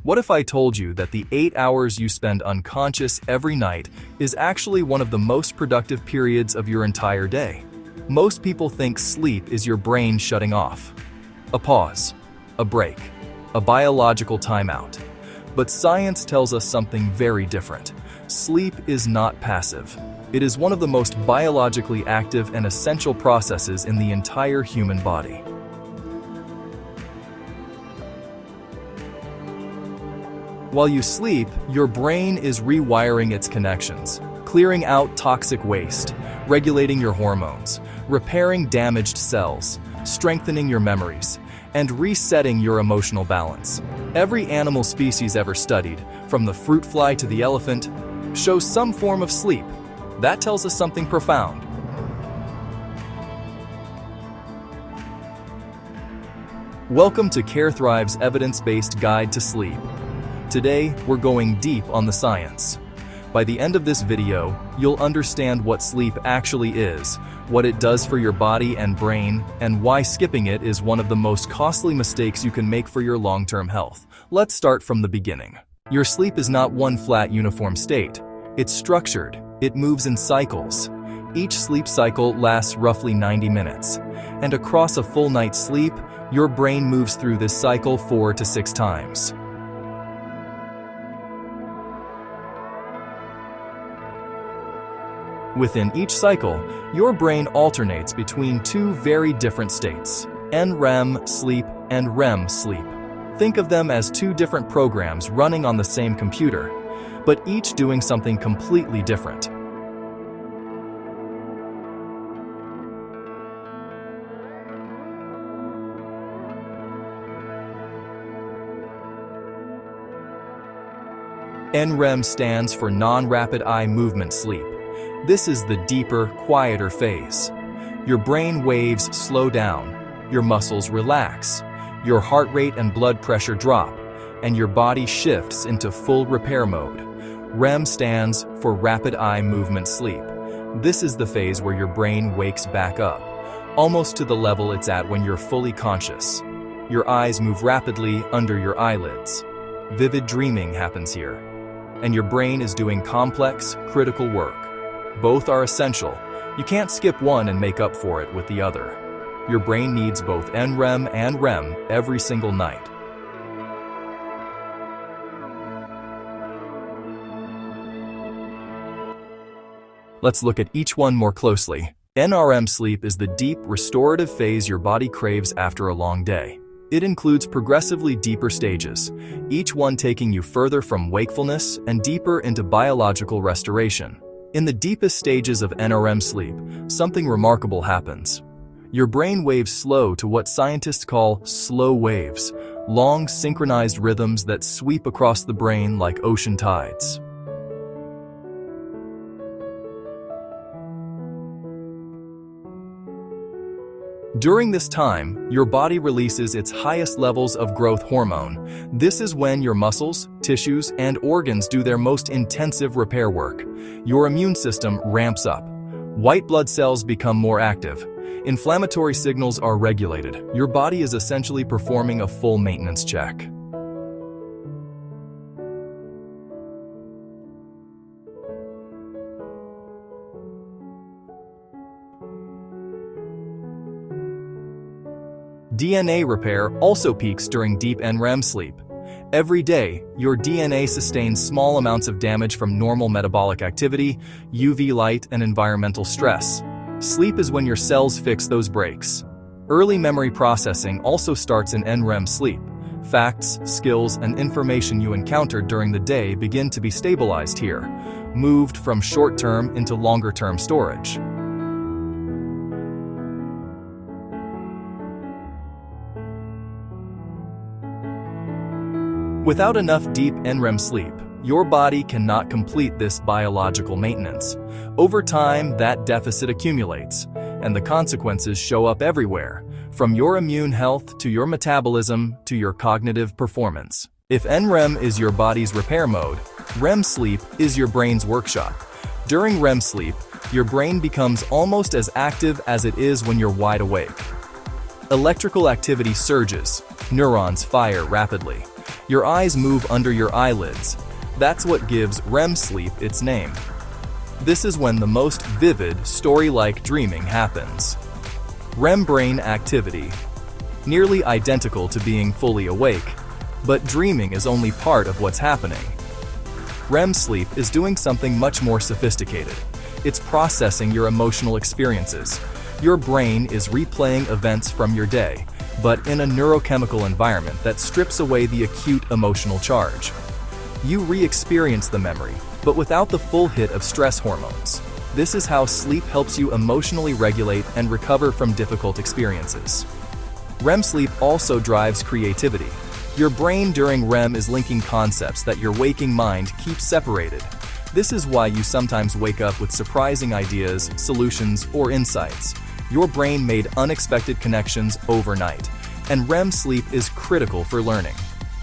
What if I told you that the 8 hours you spend unconscious every night is actually one of the most productive periods of your entire day? Most people think sleep is your brain shutting off. A pause, a break, a biological timeout. But science tells us something very different. Sleep is not passive. It is one of the most biologically active and essential processes in the entire human body. While you sleep, your brain is rewiring its connections, clearing out toxic waste, regulating your hormones, repairing damaged cells, strengthening your memories, and resetting your emotional balance. Every animal species ever studied, from the fruit fly to the elephant, shows some form of sleep. That tells us something profound. Welcome to CareThrive's evidence-based guide to sleep. Today, we're going deep on the science. By the end of this video, you'll understand what sleep actually is, what it does for your body and brain, and why skipping it is one of the most costly mistakes you can make for your long-term health. Let's start from the beginning. Your sleep is not one flat, uniform state. It's structured. It moves in cycles. Each sleep cycle lasts roughly 90 minutes. And across a full night's sleep, your brain moves through this cycle 4 to 6 times. Within each cycle, your brain alternates between two very different states: NREM sleep and REM sleep. Think of them as two different programs running on the same computer, but each doing something completely different. NREM stands for non-rapid eye movement sleep. This is the deeper, quieter phase. Your brain waves slow down, your muscles relax, your heart rate and blood pressure drop, and your body shifts into full repair mode. REM stands for rapid eye movement sleep. This is the phase where your brain wakes back up, almost to the level it's at when you're fully conscious. Your eyes move rapidly under your eyelids. Vivid dreaming happens here, and your brain is doing complex, critical work. Both are essential. You can't skip one and make up for it with the other. Your brain needs both NREM and REM every single night. Let's look at each one more closely. NREM sleep is the deep, restorative phase your body craves after a long day. It includes progressively deeper stages, each one taking you further from wakefulness and deeper into biological restoration. In the deepest stages of NREM sleep, something remarkable happens. Your brain waves slow to what scientists call slow waves, long synchronized rhythms that sweep across the brain like ocean tides. During this time, your body releases its highest levels of growth hormone. This is when your muscles, tissues, and organs do their most intensive repair work. Your immune system ramps up. White blood cells become more active. Inflammatory signals are regulated. Your body is essentially performing a full maintenance check. DNA repair also peaks during deep NREM sleep. Every day, your DNA sustains small amounts of damage from normal metabolic activity, UV light, and environmental stress. Sleep is when your cells fix those breaks. Early memory processing also starts in NREM sleep. Facts, skills, and information you encountered during the day begin to be stabilized here, moved from short-term into longer-term storage. Without enough deep NREM sleep, your body cannot complete this biological maintenance. Over time, that deficit accumulates, and the consequences show up everywhere, from your immune health to your metabolism to your cognitive performance. If NREM is your body's repair mode, REM sleep is your brain's workshop. During REM sleep, your brain becomes almost as active as it is when you're wide awake. Electrical activity surges, neurons fire rapidly, Your eyes move under your eyelids. That's what gives REM sleep its name. This is when the most vivid, story-like dreaming happens. REM brain activity. Nearly identical to being fully awake, but dreaming is only part of what's happening. REM sleep is doing something much more sophisticated. It's processing your emotional experiences. Your brain is replaying events from your day, but in a neurochemical environment that strips away the acute emotional charge. You re-experience the memory, but without the full hit of stress hormones. This is how sleep helps you emotionally regulate and recover from difficult experiences. REM sleep also drives creativity. Your brain during REM is linking concepts that your waking mind keeps separated. This is why you sometimes wake up with surprising ideas, solutions, or insights. Your brain made unexpected connections overnight, and REM sleep is critical for learning.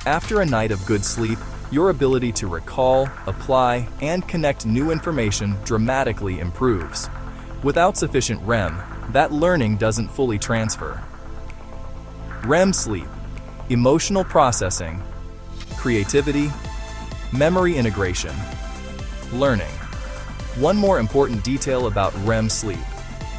After a night of good sleep, your ability to recall, apply, and connect new information dramatically improves. Without sufficient REM, that learning doesn't fully transfer. REM sleep. Emotional processing, creativity, memory integration, learning. One more important detail about REM sleep.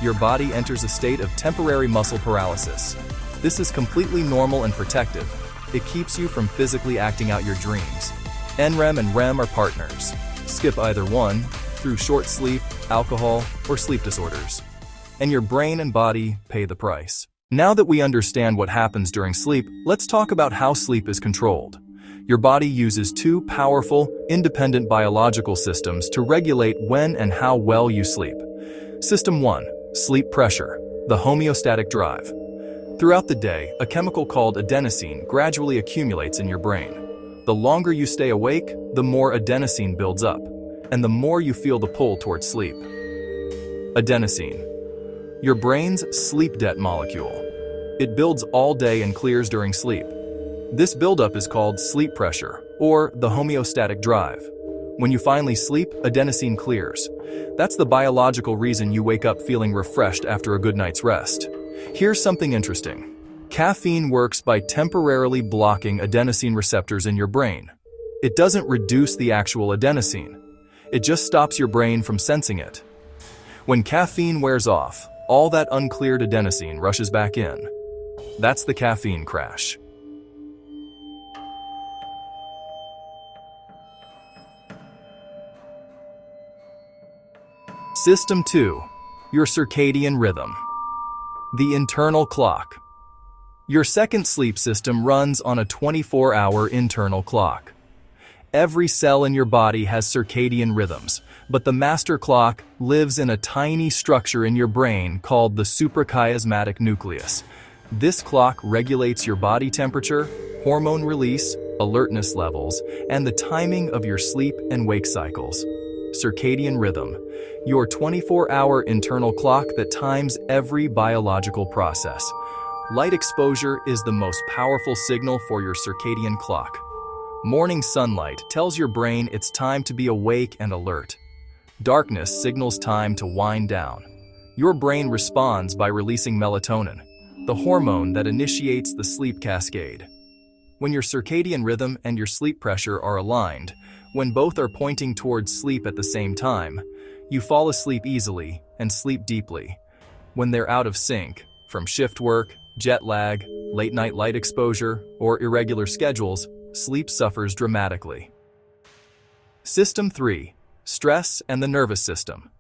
Your body enters a state of temporary muscle paralysis. This is completely normal and protective. It keeps you from physically acting out your dreams. NREM and REM are partners. Skip either one through short sleep, alcohol, or sleep disorders. And your brain and body pay the price. Now that we understand what happens during sleep, let's talk about how sleep is controlled. Your body uses two powerful, independent biological systems to regulate when and how well you sleep. System 1. Sleep pressure, the homeostatic drive. Throughout the day, a chemical called adenosine gradually accumulates in your brain. The longer you stay awake, the more adenosine builds up, and the more you feel the pull towards sleep. Adenosine. Your brain's sleep debt molecule. It builds all day and clears during sleep. This buildup is called sleep pressure, or the homeostatic drive. When you finally sleep, adenosine clears. That's the biological reason you wake up feeling refreshed after a good night's rest. Here's something interesting. Caffeine works by temporarily blocking adenosine receptors in your brain. It doesn't reduce the actual adenosine. It just stops your brain from sensing it. When caffeine wears off, all that uncleared adenosine rushes back in. That's the caffeine crash. System 2. Your circadian rhythm. The internal clock. Your second sleep system runs on a 24-hour internal clock. Every cell in your body has circadian rhythms, but the master clock lives in a tiny structure in your brain called the suprachiasmatic nucleus. This clock regulates your body temperature, hormone release, alertness levels, and the timing of your sleep and wake cycles. Circadian rhythm, your 24-hour internal clock that times every biological process. Light exposure is the most powerful signal for your circadian clock. Morning sunlight tells your brain it's time to be awake and alert. Darkness signals time to wind down. Your brain responds by releasing melatonin, the hormone that initiates the sleep cascade. When your circadian rhythm and your sleep pressure are aligned, when both are pointing towards sleep at the same time, you fall asleep easily and sleep deeply. When they're out of sync, from shift work, jet lag, late-night light exposure, or irregular schedules, sleep suffers dramatically. System 3. Stress and the nervous system.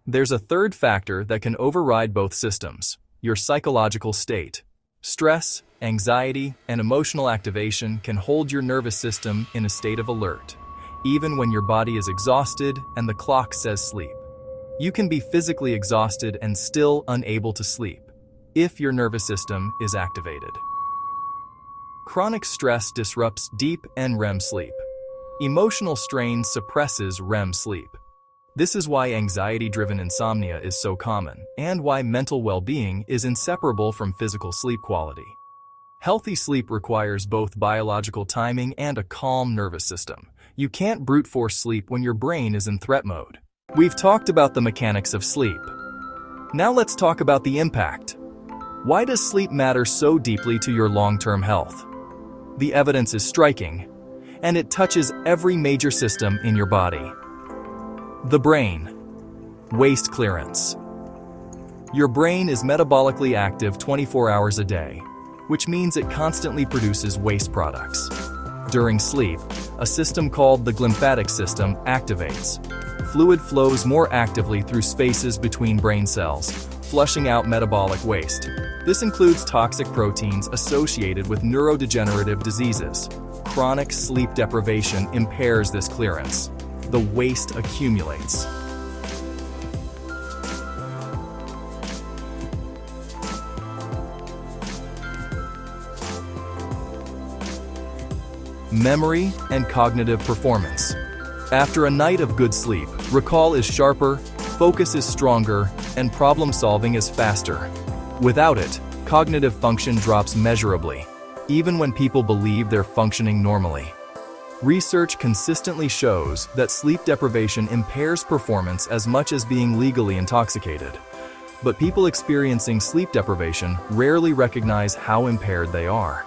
There's a third factor that can override both systems: your psychological state. Stress, anxiety, and emotional activation can hold your nervous system in a state of alert, even when your body is exhausted and the clock says sleep. You can be physically exhausted and still unable to sleep if your nervous system is activated. Chronic stress disrupts deep NREM sleep. Emotional strain suppresses REM sleep. This is why anxiety-driven insomnia is so common, and why mental well-being is inseparable from physical sleep quality. Healthy sleep requires both biological timing and a calm nervous system. You can't brute force sleep when your brain is in threat mode. We've talked about the mechanics of sleep. Now let's talk about the impact. Why does sleep matter so deeply to your long-term health? The evidence is striking, and it touches every major system in your body. The brain. Waste clearance. Your brain is metabolically active 24 hours a day, which means it constantly produces waste products. During sleep, a system called the glymphatic system activates. Fluid flows more actively through spaces between brain cells, flushing out metabolic waste. This includes toxic proteins associated with neurodegenerative diseases. Chronic sleep deprivation impairs this clearance. The waste accumulates. Memory and cognitive performance. After a night of good sleep, recall is sharper, focus is stronger, and problem-solving is faster. Without it, cognitive function drops measurably, even when people believe they're functioning normally. Research consistently shows that sleep deprivation impairs performance as much as being legally intoxicated. But people experiencing sleep deprivation rarely recognize how impaired they are.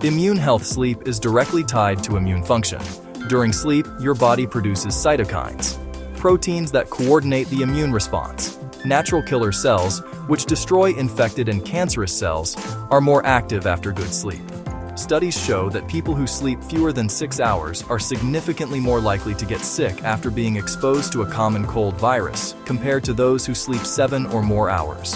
Immune health. Sleep is directly tied to immune function. During sleep, your body produces cytokines, proteins that coordinate the immune response. Natural killer cells, which destroy infected and cancerous cells, are more active after good sleep. Studies show that people who sleep fewer than 6 hours are significantly more likely to get sick after being exposed to a common cold virus, compared to those who sleep 7 or more hours.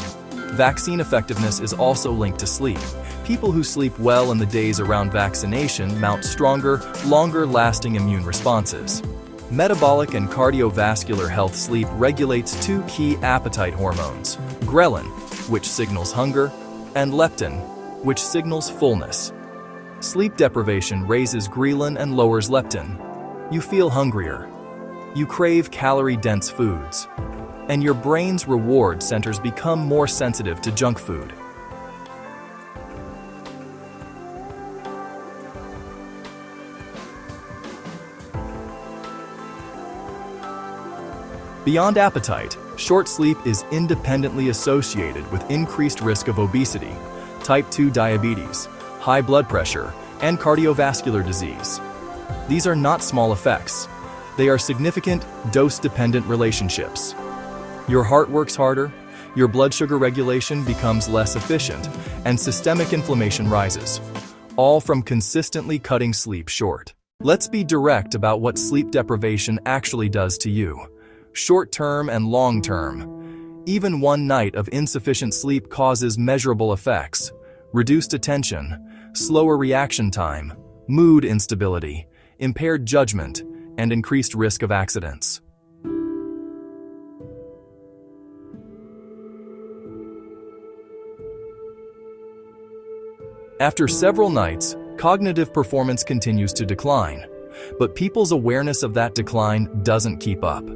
Vaccine effectiveness is also linked to sleep. People who sleep well in the days around vaccination mount stronger, longer-lasting immune responses. Metabolic and cardiovascular health. Sleep regulates two key appetite hormones, ghrelin, which signals hunger, and leptin, which signals fullness. Sleep deprivation raises ghrelin and lowers leptin. You feel hungrier. You crave calorie-dense foods. And your brain's reward centers become more sensitive to junk food. Beyond appetite, short sleep is independently associated with increased risk of obesity, type 2 diabetes, high blood pressure, and cardiovascular disease. These are not small effects. They are significant, dose-dependent relationships. Your heart works harder, your blood sugar regulation becomes less efficient, and systemic inflammation rises, all from consistently cutting sleep short. Let's be direct about what sleep deprivation actually does to you. Short-term and long-term. Even one night of insufficient sleep causes measurable effects: reduced attention, slower reaction time, mood instability, impaired judgment, and increased risk of accidents. After several nights, cognitive performance continues to decline, but people's awareness of that decline doesn't keep up.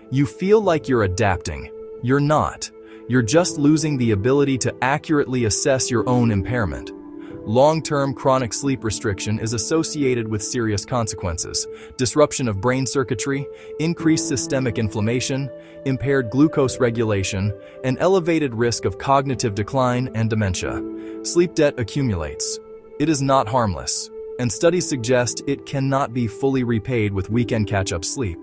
You feel like you're adapting. You're not. You're just losing the ability to accurately assess your own impairment. Long-term chronic sleep restriction is associated with serious consequences: disruption of brain circuitry, increased systemic inflammation, impaired glucose regulation, and elevated risk of cognitive decline and dementia. Sleep debt accumulates. It is not harmless, and studies suggest it cannot be fully repaid with weekend catch-up sleep.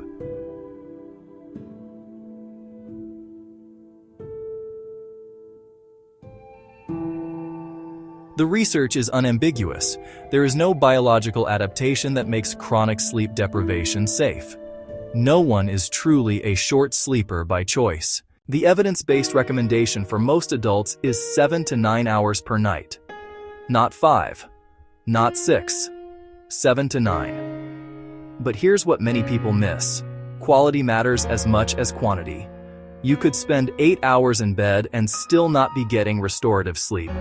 The research is unambiguous. There is no biological adaptation that makes chronic sleep deprivation safe. No one is truly a short sleeper by choice. The evidence-based recommendation for most adults is 7 to 9 hours per night. Not 5, not 6, 7 to 9. But here's what many people miss. Quality matters as much as quantity. You could spend 8 hours in bed and still not be getting restorative sleep.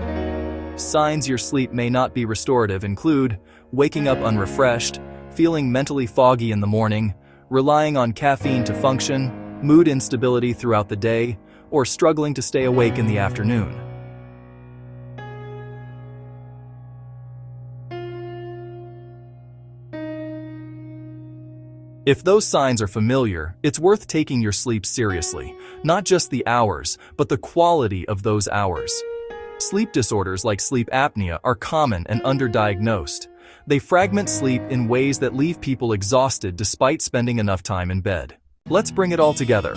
Signs your sleep may not be restorative include waking up unrefreshed, feeling mentally foggy in the morning, relying on caffeine to function, mood instability throughout the day, or struggling to stay awake in the afternoon. If those signs are familiar, it's worth taking your sleep seriously, not just the hours, but the quality of those hours. Sleep disorders like sleep apnea are common and underdiagnosed. They fragment sleep in ways that leave people exhausted despite spending enough time in bed. Let's bring it all together.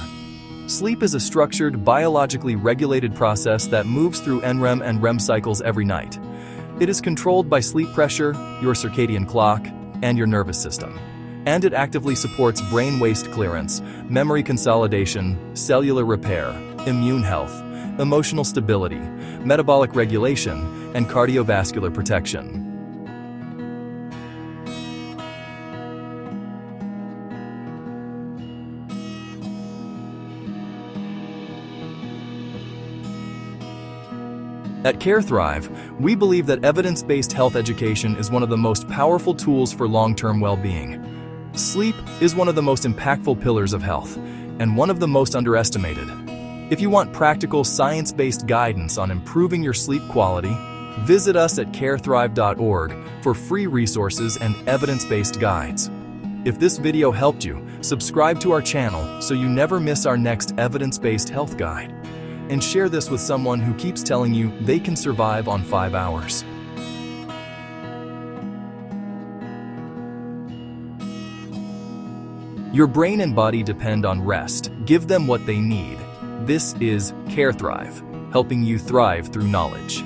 Sleep is a structured, biologically regulated process that moves through NREM and REM cycles every night. It is controlled by sleep pressure, your circadian clock, and your nervous system. And it actively supports brain waste clearance, memory consolidation, cellular repair, immune health, emotional stability, metabolic regulation, and cardiovascular protection. At CareThrive, we believe that evidence-based health education is one of the most powerful tools for long-term well-being. Sleep is one of the most impactful pillars of health, and one of the most underestimated. If you want practical, science-based guidance on improving your sleep quality, visit us at carethrive.org for free resources and evidence-based guides. If this video helped you, subscribe to our channel so you never miss our next evidence-based health guide. And share this with someone who keeps telling you they can survive on 5 hours. Your brain and body depend on rest. Give them what they need. This is CareThrive, helping you thrive through knowledge.